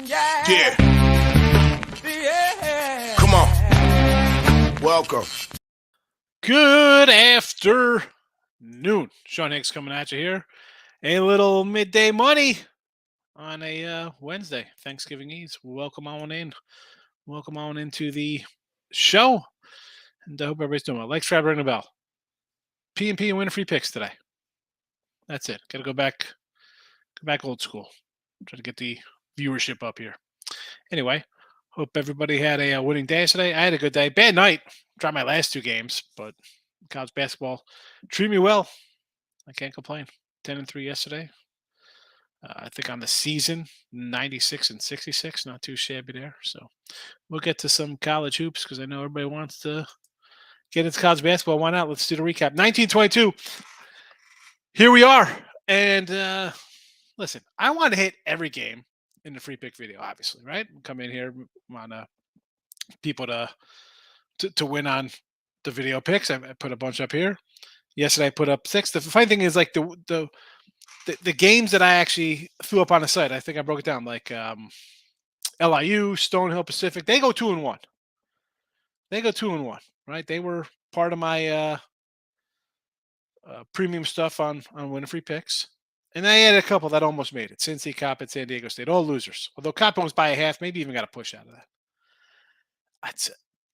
Yeah. Come on. Welcome. Good afternoon. Sean Higgs coming at you here. A little midday money on a Wednesday, Thanksgiving Eve. Welcome on in. Welcome on into the show. And I hope everybody's doing well. Like, subscribe, ring the bell. P&P and winner free picks today. That's it. Got to go back old school. Try to get the viewership up here. Anyway, hope everybody had a winning day today. I had a good day. Bad night. Dropped my last two games, but college basketball treated me well. I can't complain. 10-3 yesterday. I think on the season, 96 and 66. Not too shabby there. So we'll get to some college hoops because I know everybody wants to get into college basketball. Why not? Let's do the recap. 1922. Here we are. And listen, I want to hit every game in the free pick video, obviously, right? Come in here, want people to win on the video picks. I put a bunch up here. Yesterday I put up 6. The funny thing is, like, the games that I actually threw up on the site, I think I broke it down, like LIU, Stonehill, Pacific. They go 2-1. They go 2-1, right? They were part of my premium stuff on winning free picks. And I had a couple that almost made it. Cincy, Coppin, San Diego State, all losers. Although Coppin was by a half, maybe even got a push out of that.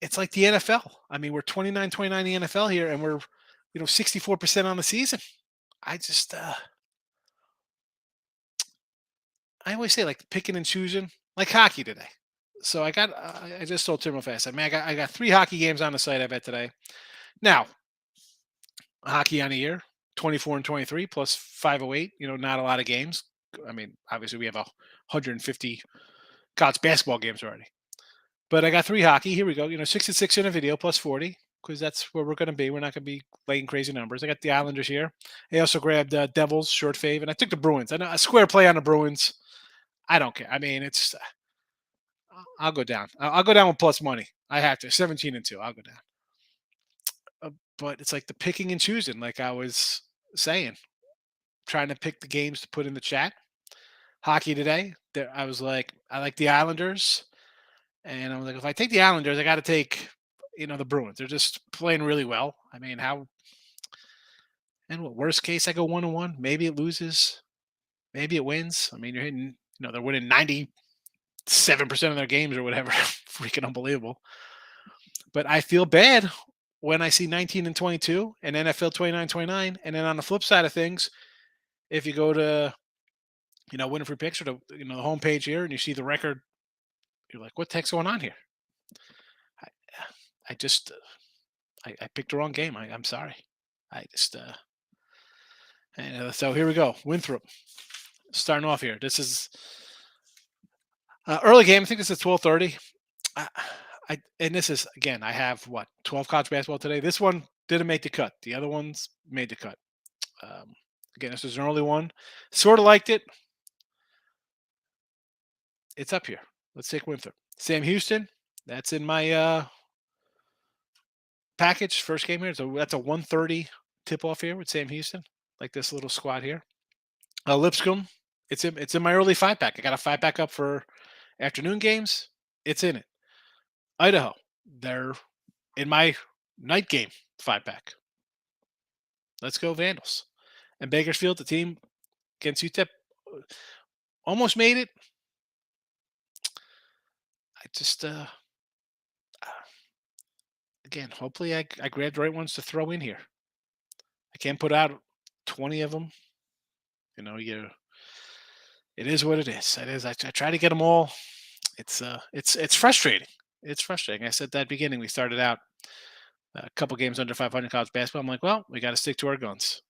It's like the NFL. I mean, we're 29-29 in the NFL here, and we're 64% on the season. I always say, like, picking and choosing, like hockey today. So I just told Tim real fast. I got 3 hockey games on the site, I bet, today. Now, hockey on a year, 24-23 plus 508. Not a lot of games. I mean, obviously we have 150 college basketball games already. But I got 3 hockey. Here we go. 66 in a video plus 40 because that's where we're going to be. We're not going to be laying crazy numbers. I got the Islanders here. I also grabbed Devils, short fave, and I took the Bruins. I know a square play on the Bruins. I don't care. I mean, I'll go down. I'll go down with plus money. I have to. 17-2. I'll go down. But it's like the picking and choosing, like I was saying, trying to pick the games to put in the chat. Hockey today, I was like, I like the Islanders. And I'm like, if I take the Islanders, I got to take, the Bruins. They're just playing really well. I mean, and what worst case, I go 1-1. Maybe it loses. Maybe it wins. I mean, you're hitting, they're winning 97% of their games or whatever. Freaking unbelievable. But I feel bad when I see 19-22 and NFL 29-29. And then on the flip side of things, if you go to, winning free picks or the homepage here and you see the record, you're like, what the heck's going on here? I just, I picked the wrong game. I'm sorry. So here we go. Winthrop starting off here. This is early game. I think this is 12:30. And this is, again, I have 12 college basketball today. This one didn't make the cut. The other ones made the cut. Again, this is an early one. Sort of liked it. It's up here. Let's take Winthrop. Sam Houston. That's in my package. First game here. So that's a 1:30 tip off here with Sam Houston. Like this little squad here. Lipscomb. It's in my early 5-pack. I got a 5-pack up for afternoon games. It's in it. Idaho. They're in my night game 5-pack. Let's go Vandals. And Bakersfield, the team against UTEP, almost made it. I just, again, hopefully I grabbed the right ones to throw in here. I can't put out 20 of them. It is what it is. It is. I try to get them all. It's frustrating. It's frustrating. I said that at the beginning. We started out a couple games under 500 college basketball. I'm like, well, we got to stick to our guns.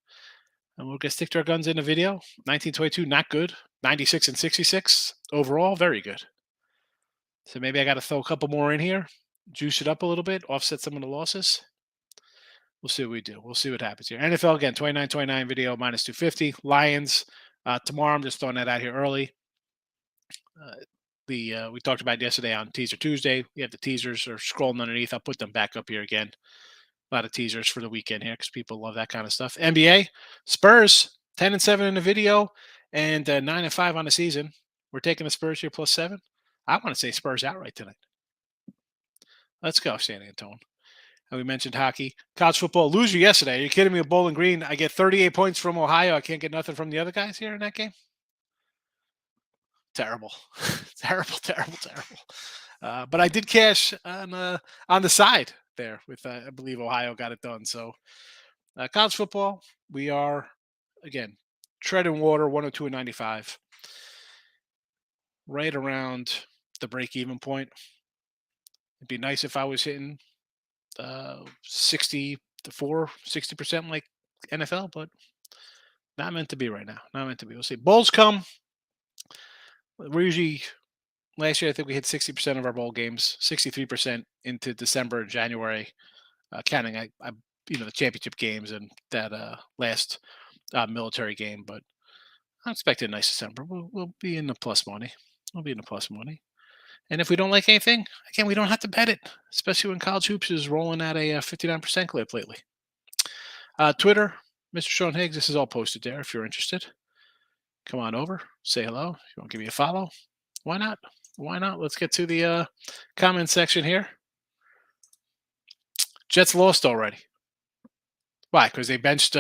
And we're going to stick to our guns in the video. 1922, not good. 96 and 66 overall, very good. So maybe I got to throw a couple more in here, juice it up a little bit, offset some of the losses. We'll see what we do. We'll see what happens here. NFL, again, 29-29 video, minus 250. Lions, tomorrow, I'm just throwing that out here early. We talked about it yesterday on Teaser Tuesday. We have the teasers are scrolling underneath. I'll put them back up here again. A lot of teasers for the weekend here because people love that kind of stuff. NBA, Spurs, 10-7 in the video and 9-5 on the season. We're taking the Spurs here +7. I want to say Spurs outright tonight. Let's go, San Antonio. And we mentioned hockey. College football loser yesterday. Are you kidding me? With Bowling Green, I get 38 points from Ohio. I can't get nothing from the other guys here in that game. Terrible. Terrible. But I did cash on the side there with, I believe Ohio got it done. So college football, we are, again, treading water, 102.95. Right around the break-even point. It'd be nice if I was hitting 60% like NFL, but not meant to be right now. Not meant to be. We'll see. Bowls come. We're usually, last year I think we hit 60% of our bowl games, 63% into December, January, counting the championship games and that last military game. But I'm expecting a nice December. We'll be in the plus money. We'll be in the plus money. And if we don't like anything, again, we don't have to bet it, especially when college hoops is rolling at a 59% clip lately. Twitter, Mr. Sean Higgs, this is all posted there if you're interested. Come on over, say hello. If you want to give me a follow, why not? Why not? Let's get to the comment section here. Jets lost already. Why? Because they benched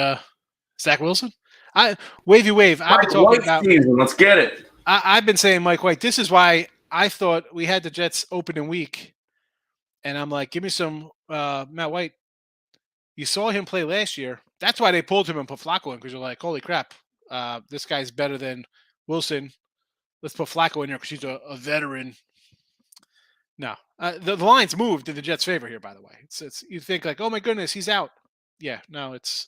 Zach Wilson? Wavy wave. I've been talking about season. Let's get it. I've been saying Mike White. This is why I thought we had the Jets opening week, and I'm like, give me some Matt White. You saw him play last year. That's why they pulled him and put Flacco in, because you're like, holy crap, this guy's better than Wilson. Let's put Flacco in there because he's a veteran. No, the line's moved in the Jets' favor here. By the way, it's you think like, oh my goodness, he's out. Yeah, no, it's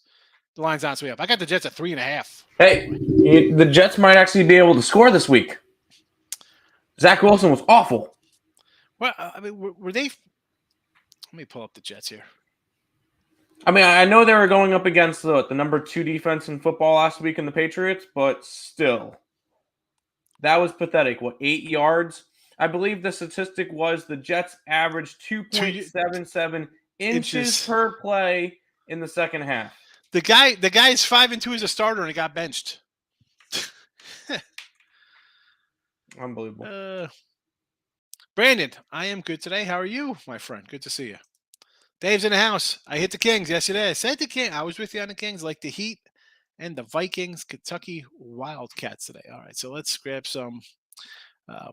the line's on its way up. I got the Jets at 3.5. Hey, the Jets might actually be able to score this week. Zach Wilson was awful. Well, I mean, were they? Let me pull up the Jets here. I mean, I know they were going up against the number 2 defense in football last week in the Patriots, but still, that was pathetic. 8 yards? I believe the statistic was the Jets averaged 2.77 inches per play in the second half. The guy's 5-2 as a starter, and he got benched. Unbelievable. Brandon, I am good today. How are you, my friend? Good to see you. Dave's in the house. I hit the Kings yesterday. I said the Kings. I was with you on the Kings, like the Heat and the Vikings, Kentucky Wildcats today. All right, so let's grab some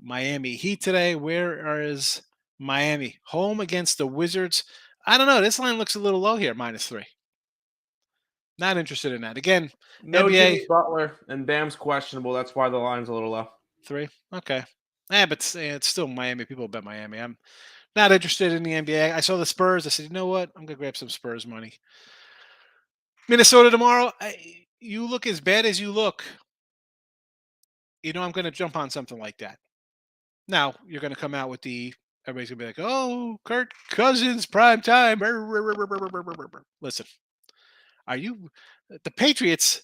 Miami Heat today. Where is Miami? Home against the Wizards. I don't know. This line looks a little low here, -3. Not interested in that. Again, no NBA. Jimmy Butler, and Bam's questionable. That's why the line's a little low. 3. Okay. But it's still Miami. People bet Miami. I'm not interested in the NBA. I saw the Spurs. I said, you know what? I'm going to grab some Spurs money. Minnesota tomorrow. You look as bad as you look. I'm going to jump on something like that. Now, you're going to come out with everybody's going to be like, oh, Kirk Cousins, prime time. Listen, the Patriots,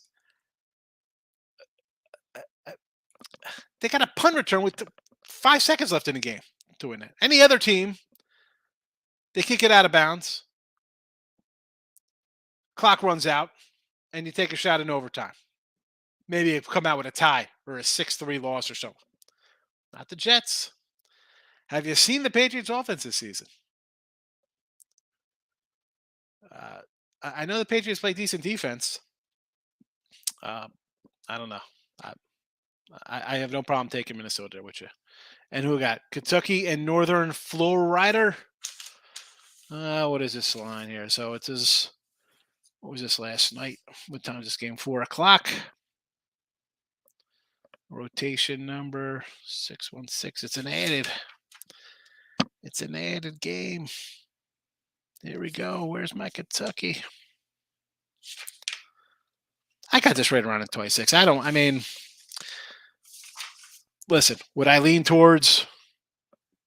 they got a punt return with 5 seconds left in the game to win it. Any other team, they kick it out of bounds. Clock runs out, and you take a shot in overtime. Maybe you come out with a tie or a 6-3 loss or so. Not the Jets. Have you seen the Patriots' offense this season? I know the Patriots play decent defense. I don't know. I have no problem taking Minnesota with you. And who got? Kentucky and Northern Florida. What is this line here? So it is. What was this last night? What time is this game? 4:00. Rotation number 616. It's an added game. Here we go. Where's my Kentucky? I got this right around at 26. Listen, would I lean towards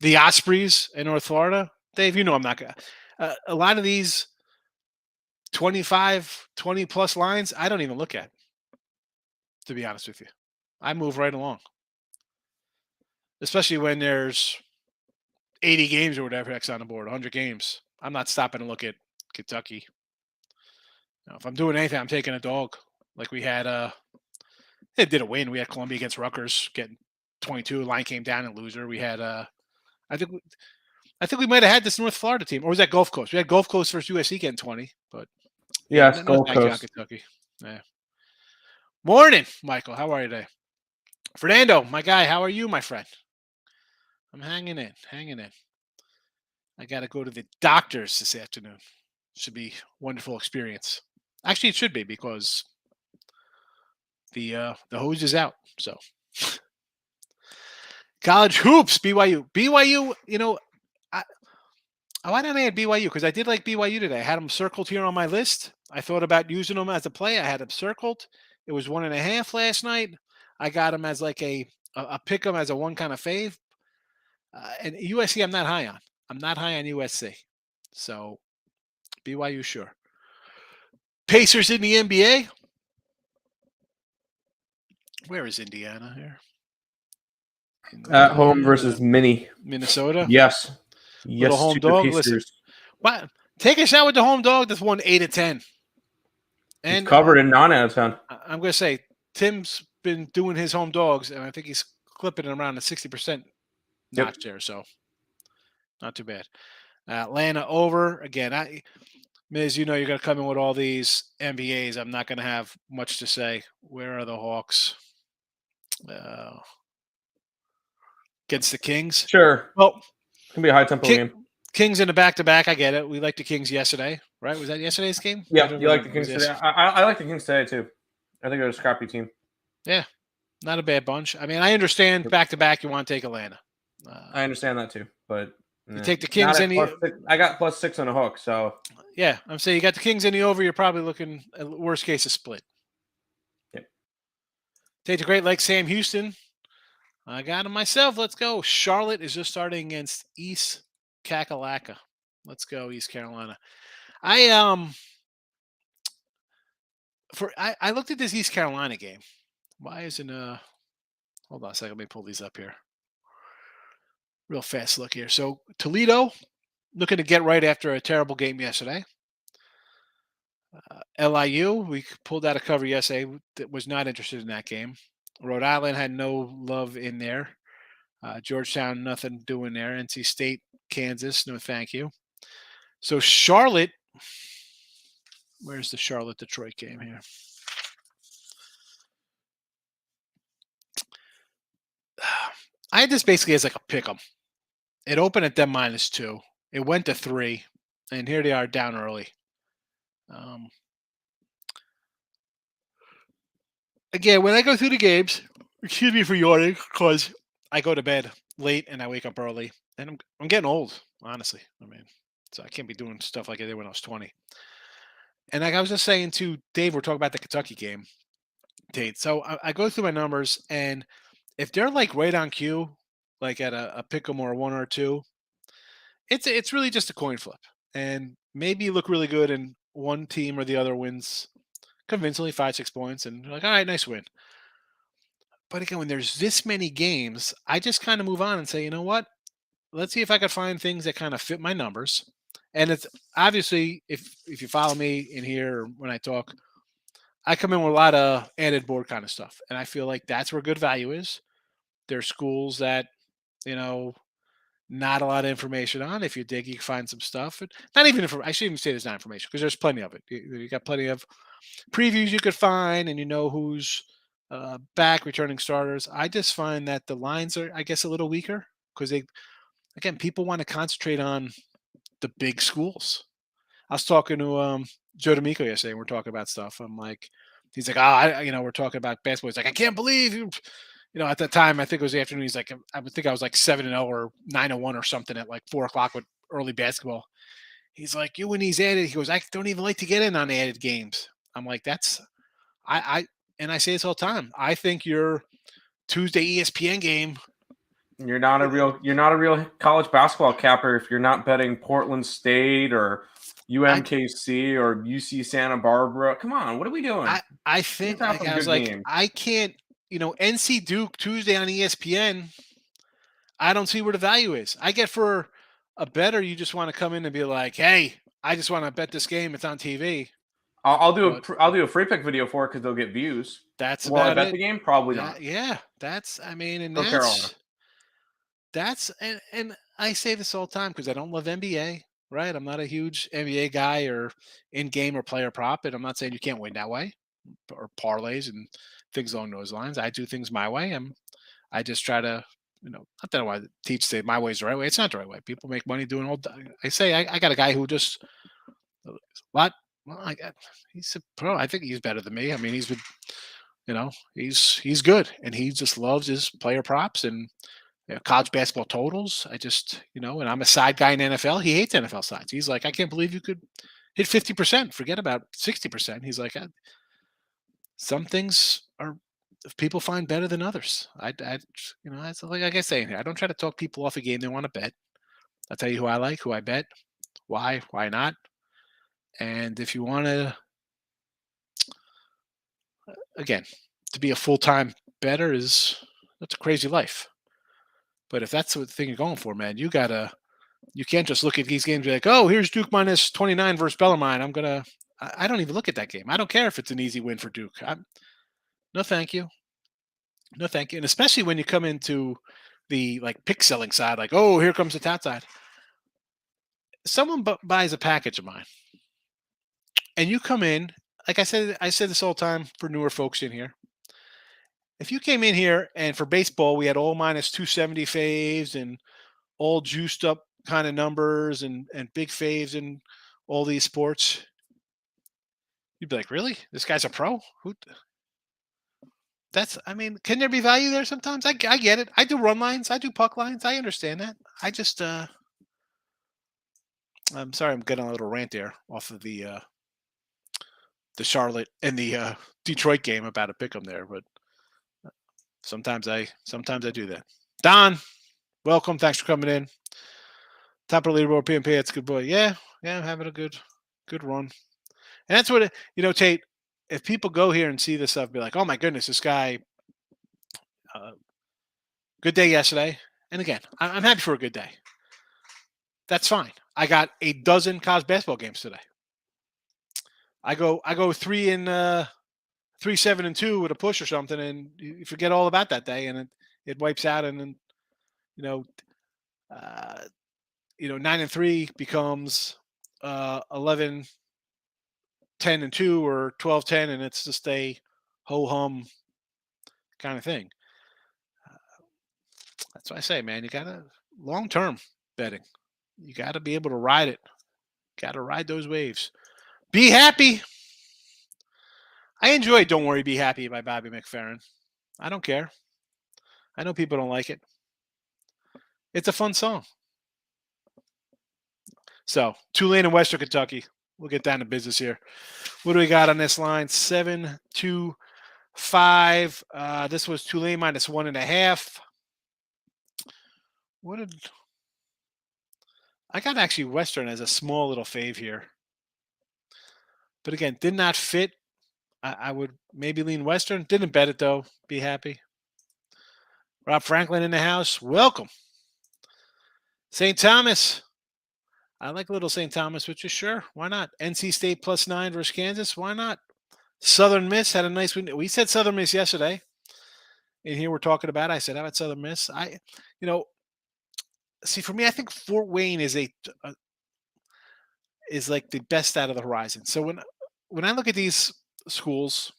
the Ospreys in North Florida? Dave, I'm not going to. A lot of these 25, 20-plus lines, I don't even look at, to be honest with you. I move right along. Especially when there's 80 games or whatever X on the board, 100 games. I'm not stopping to look at Kentucky. If I'm doing anything, I'm taking a dog. Like we had, it did a win. We had Columbia against Rutgers getting 22. Line came down and loser. We had I think we might have had this North Florida team, or was that Gulf Coast? We had Gulf Coast versus USC getting 20, but Yes, no Gold thank you on Coast. Kentucky. Yeah. Morning, Michael. How are you today? Fernando, my guy, how are you, my friend? I'm hanging in. I got to go to the doctors this afternoon. Should be a wonderful experience. Actually, it should be because the hose is out. So, college hoops, BYU. Why didn't I add BYU? Because I did like BYU today. I had them circled here on my list. I thought about using them as a play. I had them circled. It was 1.5 last night. I got them as like a pick them as a one kind of fave. And USC, I'm not high on. I'm not high on USC. So BYU, sure. Pacers in the NBA. Where is Indiana here? At home versus Minnesota. Yes. Little Yes, home to the dog. Pacers. Listen, what? Take a shot with the home dog. That's won 8 of 10. And it's covered in 9 out of 10. I'm going to say Tim's been doing his home dogs, and I think he's clipping it around the 60% notch there. So not too bad. Atlanta over again. Miz, you're going to come in with all these NBAs. I'm not going to have much to say. Where are the Hawks? Against the Kings? Sure. Well, it's going to be a high-tempo game. Kings in a back-to-back. I get it. We liked the Kings yesterday, right? Was that yesterday's game? Yeah, you like the Kings today. I like the Kings today, too. I think they're a scrappy team. Yeah, not a bad bunch. I mean, I understand back-to-back you want to take Atlanta. I understand that, too. But you take the Kings in I got +6 on a hook, so. Yeah, I'm saying you got the Kings in the over. You're probably looking at worst case a split. Yep. Take the Great Lakes, Sam Houston. I got him myself. Let's go. Charlotte is just starting against East Kakalaka. Let's go, East Carolina. I looked at this East Carolina game. Why isn't hold on a second, let me pull these up here. Real fast look here. So Toledo looking to get right after a terrible game yesterday. LIU, we pulled out a cover yesterday. That was not interested in that game. Rhode Island had no love in there. Georgetown, nothing doing there. NC State, Kansas, no thank you. So Charlotte, where's the Charlotte-Detroit game here? I had this basically as like a pick 'em. It opened at them -2. It went to 3, and here they are down early. Again, when I go through the games, excuse me for yawning, because I go to bed late and I wake up early, and I'm getting old, honestly. I mean, so I can't be doing stuff like I did when I was 20. And like I was just saying to Dave, we're talking about the Kentucky game, Tate. So I go through my numbers, and if they're like right on cue, like at a pick 'em or a 1 or 2, it's really just a coin flip, and maybe you look really good, and one team or the other wins convincingly 5-6 points, and you're like, all right, nice win. But again, when there's this many games, I just kind of move on and say, you know what? Let's see if I can find things that kind of fit my numbers. And it's obviously, if you follow me in here when I talk, I come in with a lot of added board kind of stuff, and I feel like that's where good value is. There's schools that, not a lot of information on. If you dig, you can find some stuff. Not even I shouldn't even say there's not information, because there's plenty of it. You got plenty of previews you could find, and you know who's back, returning starters. I just find that the lines are, I guess, a little weaker because people want to concentrate on the big schools. I was talking to Joe D'Amico yesterday, and we're talking about stuff. I'm like, he's like, we're talking about basketball. He's like, I can't believe you. At that time, I think it was the afternoon. He's like, I would think I was like 7-0 or 9-1 or something at like 4:00 with early basketball. He's like, you and these added. He goes, I don't even like to get in on added games. I'm like, and I say this all the time. I think your Tuesday ESPN game. You're not a real college basketball capper if you're not betting Portland State or UMKC or UC Santa Barbara. Come on, what are we doing? I think I was like, games. I can't. NC Duke Tuesday on ESPN. I don't see where the value is. I get for a better, you just want to come in and be like, hey, I just want to bet this game. It's on TV. I'll do But I'll do a free pick video for it because they'll get views. that's Will I about bet it. the game? Probably not. Yeah, that's. I mean, and Go Carolina. that's and I say this all the time because I don't love NBA. Right, I'm not a huge NBA guy or in game or player prop, and I'm not saying you can't win that way or parlays and things along those lines. I do things my way. I just try to, not that I want to teach that my way is the right way. It's not the right way. People make money doing all. I say I got a guy who just what. Well, he's a pro. I think he's better than me. I mean, he's been, he's good, and he just loves his player props and college basketball totals. I just, and I'm a side guy in NFL. He hates NFL sides. He's like, I can't believe you could hit 50%. Forget about 60%. He's like, some things are people find better than others. That's like I say in here. I don't try to talk people off a game they want to bet. I'll tell you who I like, who I bet, why not. And if you want to, again, to be a full-time bettor that's a crazy life. But if that's the thing you're going for, man, you can't just look at these games and be like, oh, here's Duke minus 29 versus Bellarmine. I don't even look at that game. I don't care if it's an easy win for Duke. No, thank you. No, thank you. And especially when you come into the pick selling side, like, oh, here comes the tout side. Someone buys a package of mine and you come in, like I said this all the time for newer folks in here. If you came in here and for baseball, we had all minus 270 faves and all juiced up kind of numbers and big faves in all these sports, you'd be like, really? This guy's a pro? Can there be value there sometimes? I get it. I do run lines. I do puck lines. I understand that. I just, I'm sorry, I'm getting a little rant there off of the Charlotte and the Detroit game about a pick 'em there, but sometimes I do that. Don, welcome. Thanks for coming in. Top of the leaderboard, PMP. It's a good boy. Yeah, having a good run. And that's what Tate. If people go here and see this stuff, be like, "Oh my goodness, this guy, good day yesterday." And again, I'm happy for a good day. That's fine. I got a dozen college basketball games today. I go 3 7 and 2 with a push or something, and you forget all about that day, and it wipes out, and then 9 and 3 becomes 11 10 and 2 or 12-10, and it's just a ho hum kind of thing. That's what I say, man. You gotta long term betting. You gotta be able to ride it. Gotta ride those waves. Be happy. I enjoy "Don't Worry, Be Happy" by Bobby McFerrin. I don't care. I know people don't like it. It's a fun song. So, Tulane and Western Kentucky. We'll get down to business here. What do we got on this line? 7-2-5. This was Tulane minus 1.5. I got actually Western as a small little fave here. But again, did not fit. I would maybe lean Western. Didn't bet it though. Be happy. Rob Franklin in the house. Welcome. St. Thomas. I like little St. Thomas, which is sure. Why not? NC State +9 versus Kansas. Why not? Southern Miss had a nice win. We said Southern Miss yesterday. And here we're talking about. I said, how about Southern Miss? See, for me, I think Fort Wayne is is like the best out of the horizon. So when I look at these schools,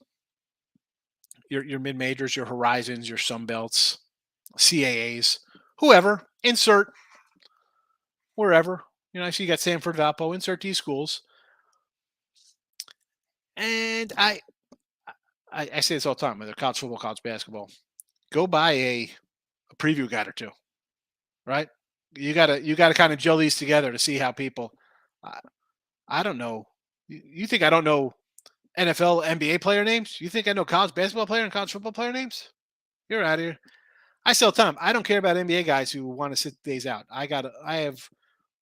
your mid majors, your Horizons, your Sun Belts, CAAs, whoever, insert wherever. I see you got Sanford, Valpo, insert these schools. And I say this all the time, whether college football, college basketball, go buy a preview guide or two, right? You gotta kind of gel these together to see how people. I don't know. You think I don't know NFL, NBA player names? You think I know college basketball player and college football player names? You're out of here. I sell time. I don't care about NBA guys who want to sit days out.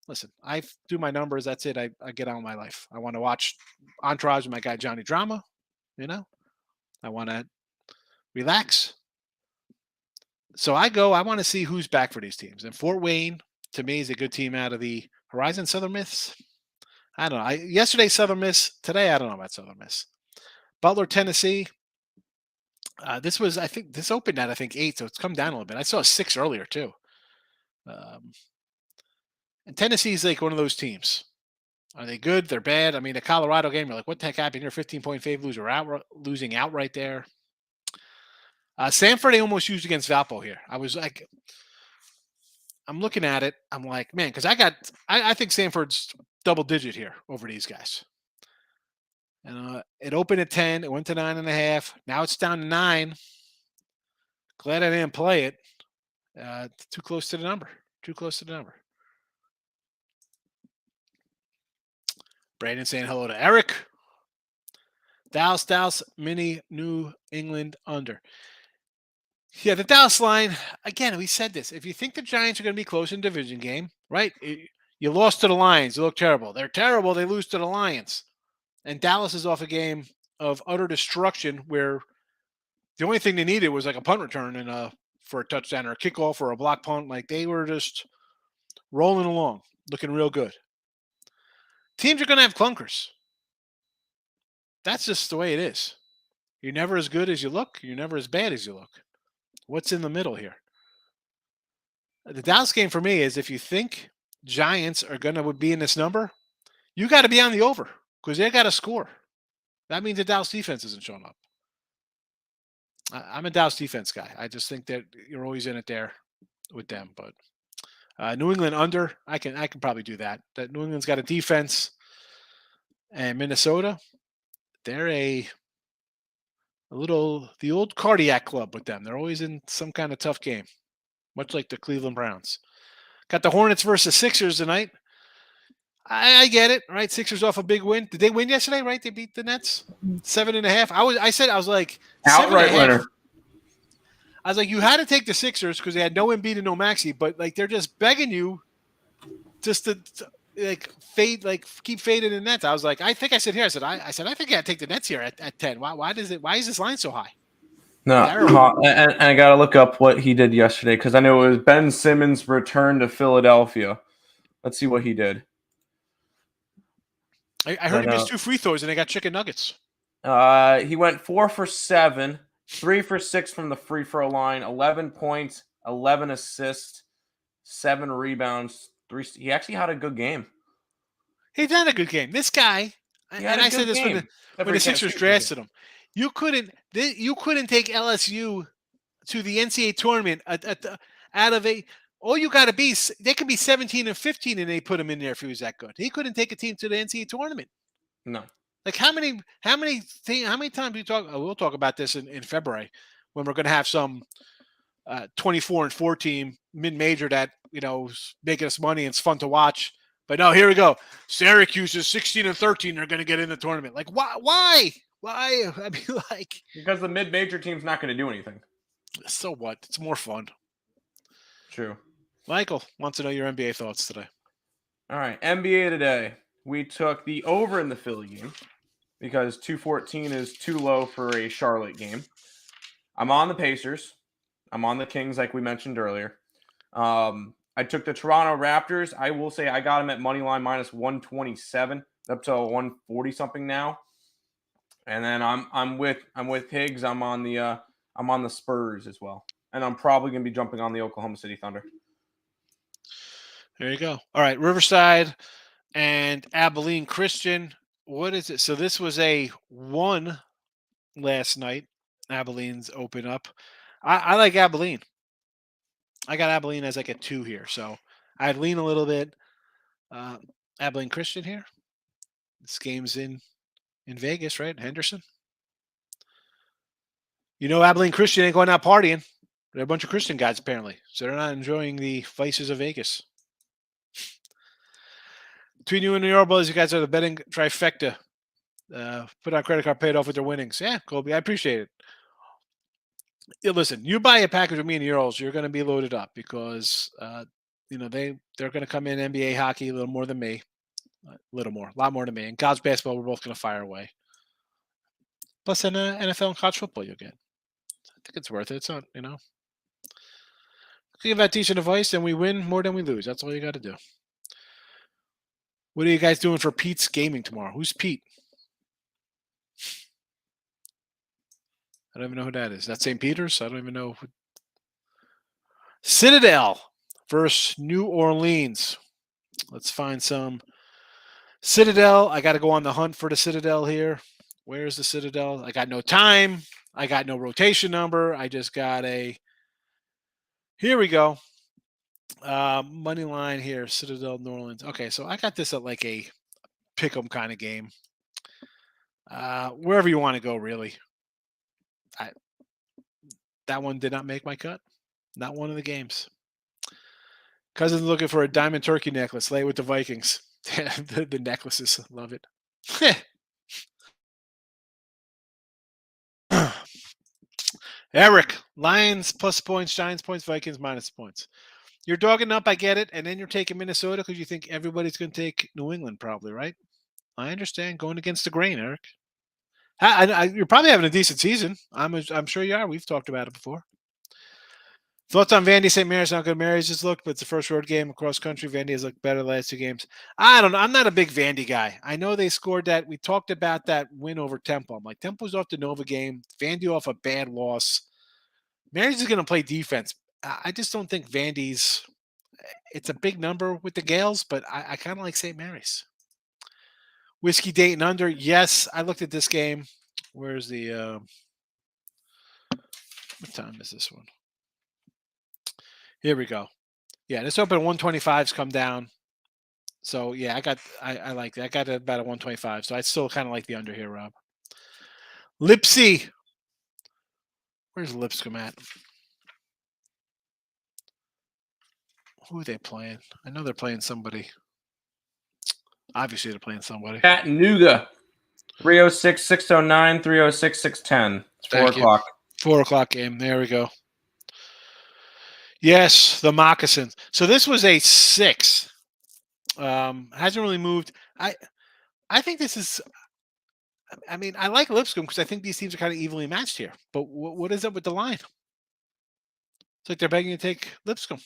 Listen, I do my numbers. That's it. I get on with my life. I want to watch Entourage with my guy, Johnny Drama. I want to relax. So I want to see who's back for these teams. And Fort Wayne, to me, is a good team out of the Horizon. Southern Miss, I don't know. Yesterday, Southern Miss. Today, I don't know about Southern Miss. Butler, Tennessee. I think this opened at 8, so it's come down a little bit. I saw 6 earlier too. And Tennessee's like one of those teams. Are they good? They're bad. I mean, the Colorado game, you're like, what the heck happened here? 15-point fave losing outright there. Sanford, they almost used against Valpo here. I was like, I'm looking at it. I'm like, man, because I think Sanford's double digit here over these guys. And it opened at 10. It went to 9.5. Now it's down to 9. Glad I didn't play it. Too close to the number. Too close to the number. Brandon saying hello to Eric. Dallas, mini New England under. Yeah, the Dallas line, again, we said this. If you think the Giants are going to be close in division game, right? You lost to the Lions. You look terrible. They're terrible. They lose to the Lions. And Dallas is off a game of utter destruction where the only thing they needed was like a punt return and for a touchdown or a kickoff or a block punt. Like they were just rolling along, looking real good. Teams are going to have clunkers. That's just the way it is. You're never as good as you look. You're never as bad as you look. What's in the middle here? The Dallas game for me is if you think Giants are going to be in this number, you got to be on the over because they got to score. That means the Dallas defense isn't showing up. I'm a Dallas defense guy. I just think that you're always in it there with them. But New England under, I can probably do that. That New England's got a defense, and Minnesota, they're the old cardiac club with them. They're always in some kind of tough game, much like the Cleveland Browns. Got the Hornets versus Sixers tonight. I get it, right? Sixers off a big win. Did they win yesterday? Right? They beat the Nets 7.5. I was like Outright winner. I was like, you had to take the Sixers because they had no Embiid and no Maxey, but like they're just begging you just to like fade, like keep fading the Nets. I was like, I think I said here, I think I gotta take the Nets here at 10. Why is this line so high? No, and I gotta look up what he did yesterday because I know it was Ben Simmons' return to Philadelphia. Let's see what he did. I heard he missed 2 free throws and they got chicken nuggets. He went 4 for 7, 3 for 6 from the free throw line, 11 points, 11 assists, 7 rebounds, 3. He actually had a good game. He's had a good game. This guy, and I said this when the Sixers drafted him. You couldn't take LSU to the NCAA tournament out of a. All you got to be, they could be 17 and 15, and they put him in there if he was that good. He couldn't take a team to the NCAA tournament. No. Like how many times we talk? We'll talk about this in February when we're going to have some 24 and 4 team mid-major that is making us money and it's fun to watch. But no, here we go. Syracuse is 16 and 13. They're going to get in the tournament. Like why? I mean, like because the mid-major team's not going to do anything. So what? It's more fun. True. Michael wants to know your NBA thoughts today. All right, NBA today. We took the over in the Philly game because 214 is too low for a Charlotte game. I'm on the Pacers. I'm on the Kings, like we mentioned earlier. I took the Toronto Raptors. I will say I got them at money line minus 127, up to 140 something now. And then I'm with Higgs. I'm on the Spurs as well, and I'm probably going to be jumping on the Oklahoma City Thunder. There you go. All right, Riverside and Abilene Christian. What is it? So this was a 1 last night. Abilene's open up. I like Abilene. I got Abilene as like a 2 here, so I'd lean a little bit. Abilene Christian here. This game's in Vegas, right? Henderson. Abilene Christian ain't going out partying. They're a bunch of Christian guys apparently, so they're not enjoying the vices of Vegas. Between you and New York Brothers, you guys are the betting trifecta. Put on credit card, paid off with their winnings. Yeah, Colby, I appreciate it. Yeah, listen, you buy a package with me and the Earls, you're going to be loaded up because they're going to come in NBA hockey a little more than me, a lot more than me. And college basketball, we're both going to fire away. Plus, in NFL and college football, you'll get. I think it's worth it. It's not, give that decent advice, and we win more than we lose. That's all you got to do. What are you guys doing for Pete's gaming tomorrow? Who's Pete? I don't even know who that is. That St. Peter's? I don't even know. Citadel versus New Orleans. Let's find some Citadel. I got to go on the hunt for the Citadel here. Where's the Citadel? I got no time. I got no rotation number. I just got a. Here we go. Money line here. Citadel, New Orleans. Okay, so I got this at like a pick 'em kind of game. Wherever you want to go, really. That one did not make my cut. Not one of the games. Cousin's looking for a diamond turkey necklace. Lay with the Vikings. the necklaces. Love it. Eric, Lions plus points, Giants points, Vikings minus points. You're dogging up, I get it, and then you're taking Minnesota because you think everybody's going to take New England, probably, right? I understand going against the grain, Eric. You're probably having a decent season. I'm sure you are. We've talked about it before. Thoughts on Vandy St. Mary's? Not good. Mary's just looked, but it's the first road game across country. Vandy has looked better the last 2 games. I don't know. I'm not a big Vandy guy. I know they scored that. We talked about that win over Temple. I'm like, Temple's off the Nova game. Vandy off a bad loss. Mary's is going to play defense. I just don't think Vandy's. It's a big number with the Gales, but I kind of like St. Mary's. Whiskey Dayton under. Yes, I looked at this game. Where's the what time is this one? Here we go. Yeah, this open 125's come down. So yeah, I like that. I got about a 125. So I still kind of like the under here, Rob. Lipsy. Where's Lipscomb at? Who are they playing? I know they're playing somebody. Obviously, they're playing somebody. Chattanooga. 306, 609, 306, 610. It's 4 o'clock. 4 o'clock game. There we go. Yes, the moccasins. So this was a 6. Hasn't really moved. I think this is. I mean, I like Lipscomb because I think these teams are kind of evenly matched here. But what is up with the line? It's like they're begging you to take Lipscomb.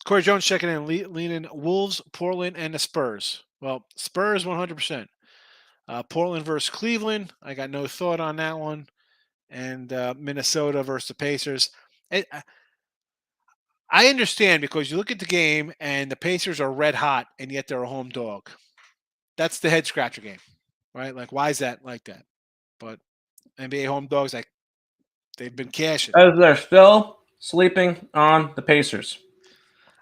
Corey Jones checking in, leaning Wolves, Portland, and the Spurs. Well, Spurs 100%. Portland versus Cleveland. I got no thought on that one. And Minnesota versus the Pacers. I understand because you look at the game and the Pacers are red hot and yet they're a home dog. That's the head scratcher game, right? Like, why is that like that? But NBA home dogs, like, they've been cashing. As they're still sleeping on the Pacers.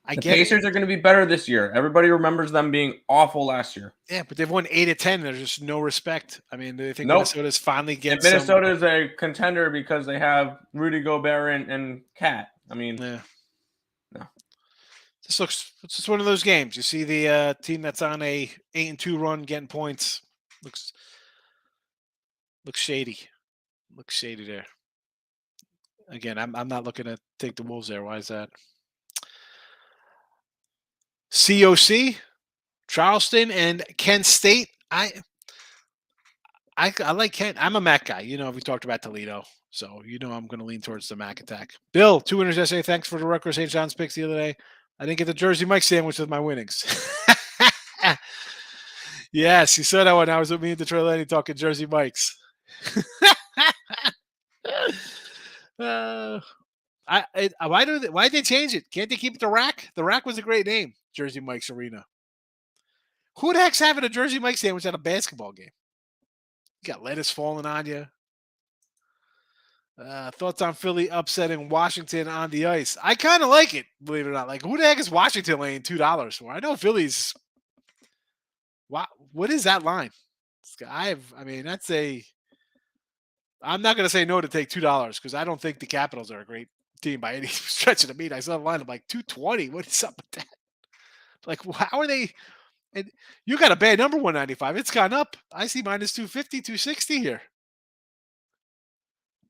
The Pacers are going to be better this year. Everybody remembers them being awful last year. Yeah, but they've won 8 of 10. There's just no respect. I mean, they think Minnesota's finally getting Minnesota is a contender because they have Rudy Gobert and Cat. I mean, yeah. No. It's just one of those games. You see the team that's on a 8-2 run getting points. Looks shady. Looks shady there. Again, I'm not looking to take the Wolves there. Why is that? COC, Charleston, and Kent State. I like Kent. I'm a Mac guy. You know, we talked about Toledo. So, you know, I'm going to lean towards the Mac attack. Bill, 2 winners yesterday. Thanks for the Rutgers St. John's picks the other day. I didn't get the Jersey Mike sandwich with my winnings. Yes, you saw that one. I was with me and Detroit Lenny talking Jersey Mikes. Why did they change it? Can't they keep it the Rack? The Rack was a great name, Jersey Mike's Arena. Who the heck's having a Jersey Mike sandwich at a basketball game? You got lettuce falling on you. Thoughts on Philly upsetting Washington on the ice? I kind of like it, believe it or not. Like, who the heck is Washington laying $2 for? I know Philly's. What is that line? That's a. I'm not going to say no to take $2 because I don't think the Capitals are a great team by any stretch of the meat. I saw the line. I'm like, $220. What is up with that? Like, how are they? And you got a bad number, 195. It's gone up. I see minus 250, 260 here.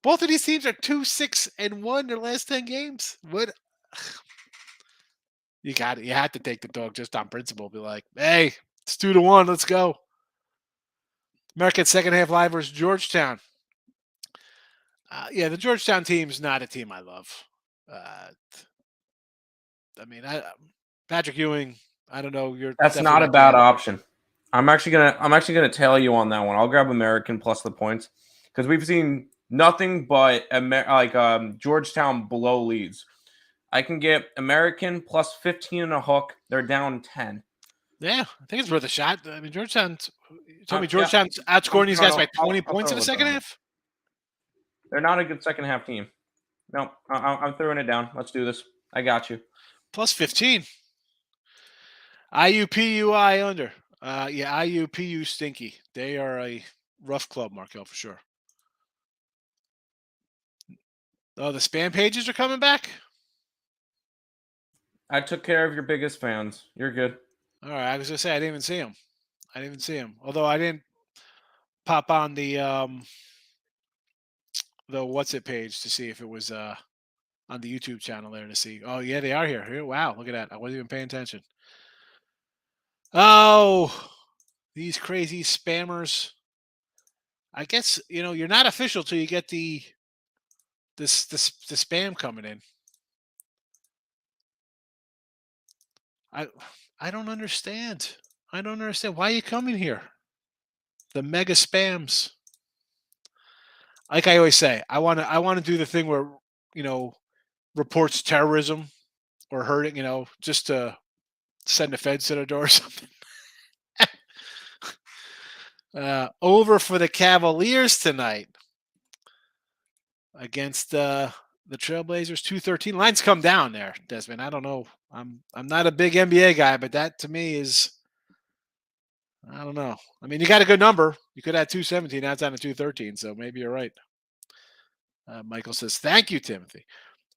Both of these teams are 2-6-1 their last 10 games. What? You got it. You had to take the dog just on principle. Be like, hey, it's 2-1. Let's go. American second half live versus Georgetown. The Georgetown team's not a team I love. Patrick Ewing, I don't know. That's not a bad option. I'm actually gonna tail you on that one. I'll grab American plus the points because we've seen nothing but Georgetown blow leads. I can get American plus 15 and a hook. They're down 10. Yeah, I think it's worth a shot. I mean, Georgetown's. You told me Yeah. Georgetown's outscoring these guys by 20 I'll points in throw the it second down. half. They're not a good second half team. No, I'm throwing it down. Let's do this. I got you. Plus 15. IUPUI under. Yeah, IUPU stinky. They are a rough club, Markel, for sure. Oh, the spam pages are coming back? I took care of your biggest fans. You're good. All right, I was going to say, I didn't even see them. Although I didn't pop on the what's it page to see if it was on the YouTube channel there to see. Oh, yeah, they are here. Wow, look at that. I wasn't even paying attention. Oh, these crazy spammers. I guess, you're not official till you get the spam coming in. I don't understand. I don't understand. Why are you coming here? The mega spams. Like I always say, I want to do the thing where, reports terrorism or hurting, just to send the feds to the door or something. Over for the Cavaliers tonight against the Trailblazers. 213 lines come down there, Desmond. I don't know. I'm not a big NBA guy, but that to me is, I don't know. I mean, you got a good number. You could add 217. Now it's down to 213. So maybe you're right. Michael says, thank you, Timothy.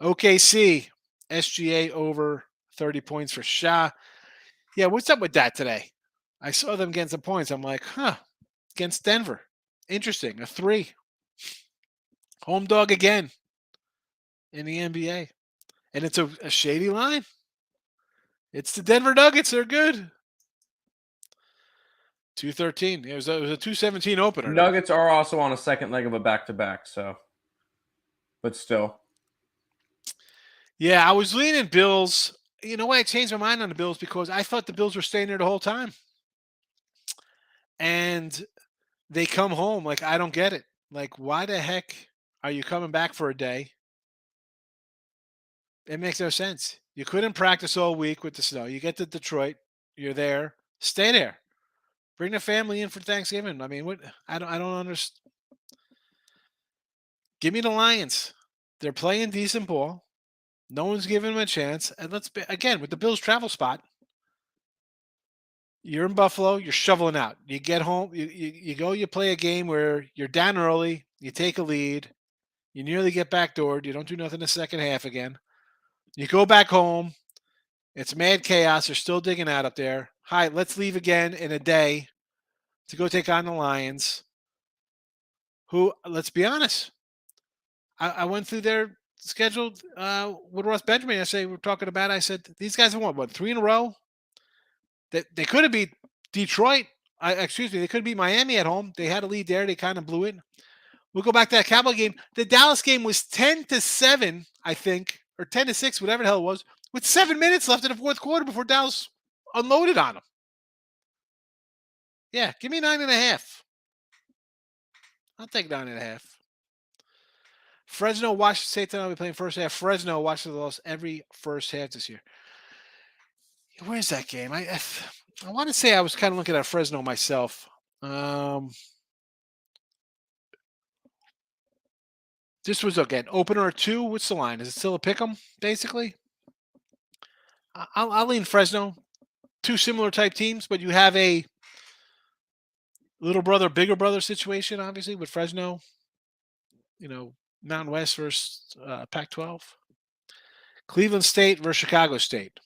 OKC, SGA over 30 points for Shah. Yeah, what's up with that today? I saw them getting some points. I'm like, against Denver. Interesting. A 3. Home dog again in the NBA. And it's a shady line. It's the Denver Nuggets. They're good. 213. It was a 217 opener. Nuggets are also on a second leg of a back-to-back, so. But still. Yeah, I was leaning Bills. You know why I changed my mind on the Bills? Because I thought the Bills were staying there the whole time. And they come home. Like, I don't get it. Like, why the heck are you coming back for a day? It makes no sense. You couldn't practice all week with the snow. You get to Detroit. You're there. Stay there. Bring the family in for Thanksgiving. I mean, what? I don't understand. Give me the Lions. They're playing decent ball. No one's giving them a chance. And again, with the Bills travel spot, you're in Buffalo, you're shoveling out. You get home, you go, you play a game where you're down early, you take a lead, you nearly get backdoored, you don't do nothing in the second half again. You go back home, it's mad chaos, they're still digging out up there. Hi, let's leave again in a day to go take on the Lions, who, let's be honest, I went through their schedule with Ross Benjamin. We're talking about, I said, these guys have won, 3 in a row? They could have beat Detroit. They could have beat Miami at home. They had a lead there. They kind of blew it. We'll go back to that Cowboy game. The Dallas game was 10-7, I think, or 10-6, whatever the hell it was, with 7 minutes left in the fourth quarter before Dallas unloaded on them. Yeah, give me 9.5. I'll take 9.5. Fresno, Washington State tonight. We're playing first half. Fresno, Washington lost every first half this year. Where's that game? I want to say I was kind of looking at Fresno myself. This was, again, opener 2. What's the line? Is it still a pick 'em, basically? I'll lean Fresno. 2 similar type teams, but you have a little brother, bigger brother situation, obviously, with Fresno. Mountain West versus Pac-12. Cleveland State versus Chicago State.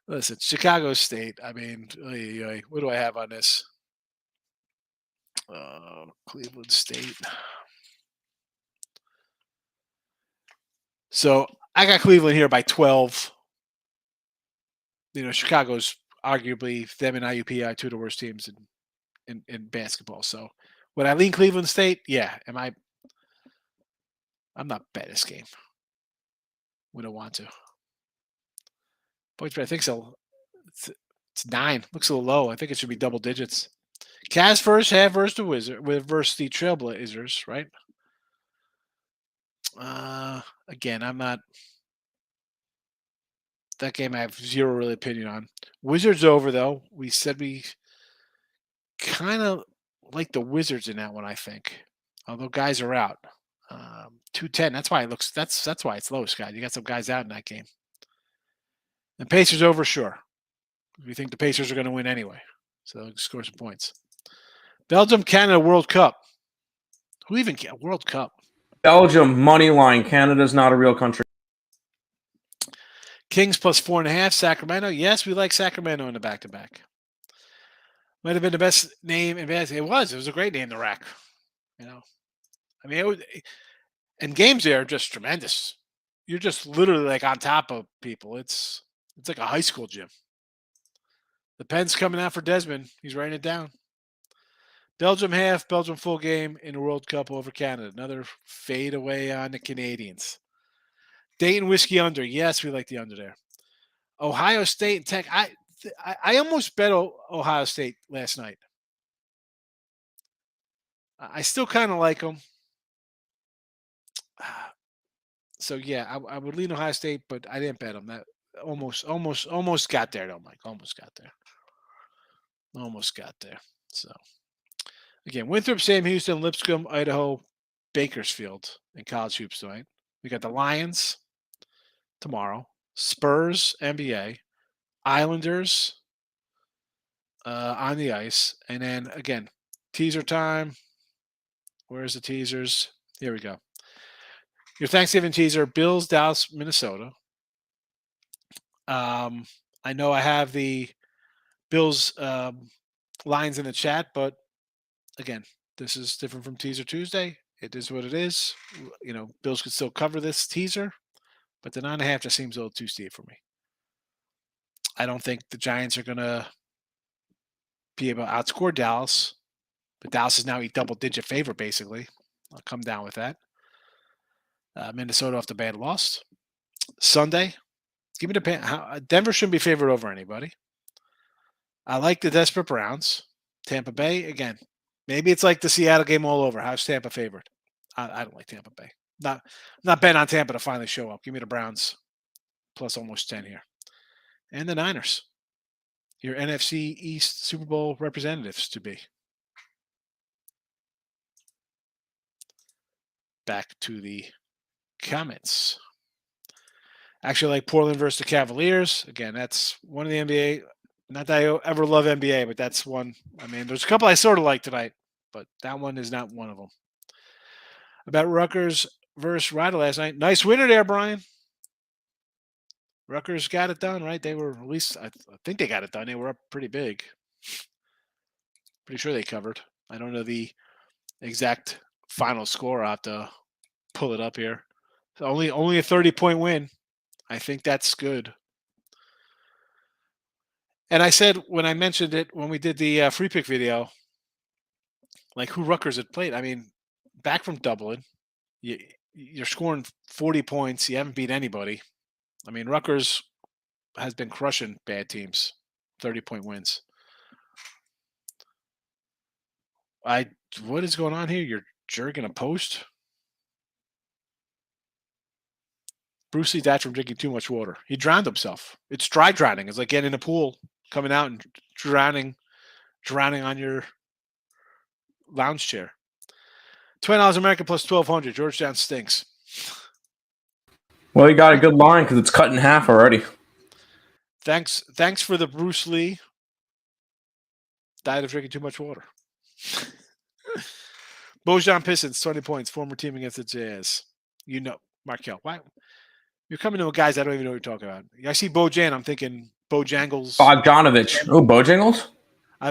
Listen, Chicago State. I mean, what do I have on this? Cleveland State. So I got Cleveland here by 12. Chicago's arguably, them and IUP are 2 of the worst teams in basketball. So would I lean Cleveland State? Yeah. I'm not betting this game. We don't want to. Points spread, I think so. It's 9. Looks a little low. I think it should be double digits. Cavs first half versus the Trailblazers, right? Again, I'm not. That game I have zero really opinion on. Wizards over though. We said we kind of like the Wizards in that one. I think, although guys are out. 210. That's why it looks. That's why it's low, Scott. You got some guys out in that game. And Pacers over, sure. We think the Pacers are going to win anyway, so they'll score some points. Belgium, Canada, World Cup. Who even get World Cup? Belgium money line. Canada's not a real country. Kings plus 4.5. Sacramento. Yes, we like Sacramento in the back-to-back. Might have been the best name in basketball. It was. It was a great name, the Rack. You know, I mean, it was, and games there are just tremendous. You're just literally like on top of people. It's like a high school gym. The pen's coming out for Desmond. He's writing it down. Belgium half, Belgium full game in the World Cup over Canada. Another fade away on the Canadians. Dayton whiskey under. Yes, we like the under there. Ohio State and Tech. I almost bet Ohio State last night. I still kind of like them. So yeah, I would lean Ohio State, but I didn't bet them. That almost got there though, Mike. Almost got there. So again, Winthrop, Sam Houston, Lipscomb, Idaho, Bakersfield in college hoops tonight. We got the Lions tomorrow, Spurs, NBA, Islanders on the ice, and then again, teaser time. Where's the teasers? Here we go. Your Thanksgiving teaser: Bills, Dallas, Minnesota. I know I have the Bills lines in the chat, but again, this is different from Teaser Tuesday. It is what it is. You know, Bills could still cover this teaser, but the 9.5 just seems a little too steep for me. I don't think the Giants are going to be able to outscore Dallas, but Dallas is now a double-digit favorite, basically. I'll come down with that. Minnesota off the bad loss. Sunday, give me the Denver shouldn't be favored over anybody. I like the desperate Browns. Tampa Bay, again, maybe it's like the Seattle game all over. How's Tampa favored? I don't like Tampa Bay. Not betting on Tampa to finally show up. Give me the Browns plus almost 10 here. And the Niners, your NFC East Super Bowl representatives to be. Back to the comments. Actually, like Portland versus the Cavaliers. Again, that's one of the NBA. Not that I ever love NBA, but that's one. I mean, there's a couple I sort of like tonight, but that one is not one of them. About Rutgers versus Rider last night. Nice winner there, Brian. Rutgers got it done, right? They were, at least, I think they got it done. They were up pretty big. Pretty sure they covered. I don't know the exact final score. I'll have to pull it up here. So only a 30-point win. I think that's good. And I said when I mentioned it when we did the free pick video, like who Rutgers had played. I mean, back from Dublin, you're scoring 40 points. You haven't beat anybody. I mean, Rutgers has been crushing bad teams, 30-point wins. What is going on here? You're jerking a post? Bruce Lee died from drinking too much water. He drowned himself. It's dry drowning. It's like getting in a pool, coming out and drowning on your lounge chair. $20 American plus 1,200. Georgetown stinks. Well, you got a good line because it's cut in half already. Thanks for the Bruce Lee. Died of drinking too much water. Bojan Pistons, 20 points. Former team against the Jazz. You know, Markel. Why? You're coming to guys I don't even know what you're talking about. I see Bojan. I'm thinking Bojangles. Bogdanovich. Oh, Bojangles?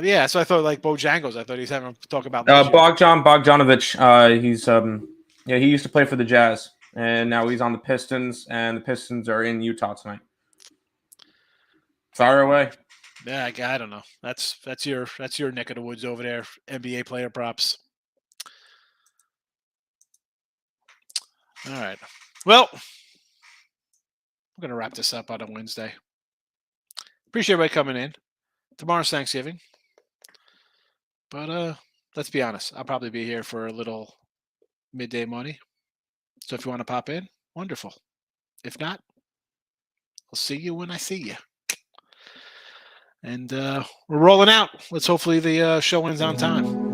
Yeah, so I thought like Bojangles. I thought he's having to talk about Bogdanovich. He used to play for the Jazz, and now he's on the Pistons, and the Pistons are in Utah tonight. Fire away. Yeah, I don't know. That's your neck of the woods over there. NBA player props. All right. Well, we're gonna wrap this up on a Wednesday. Appreciate everybody coming in. Tomorrow's Thanksgiving. But let's be honest. I'll probably be here for a little midday money. So if you want to pop in, wonderful. If not, I'll see you when I see you. And we're rolling out. Let's hopefully the show ends on time.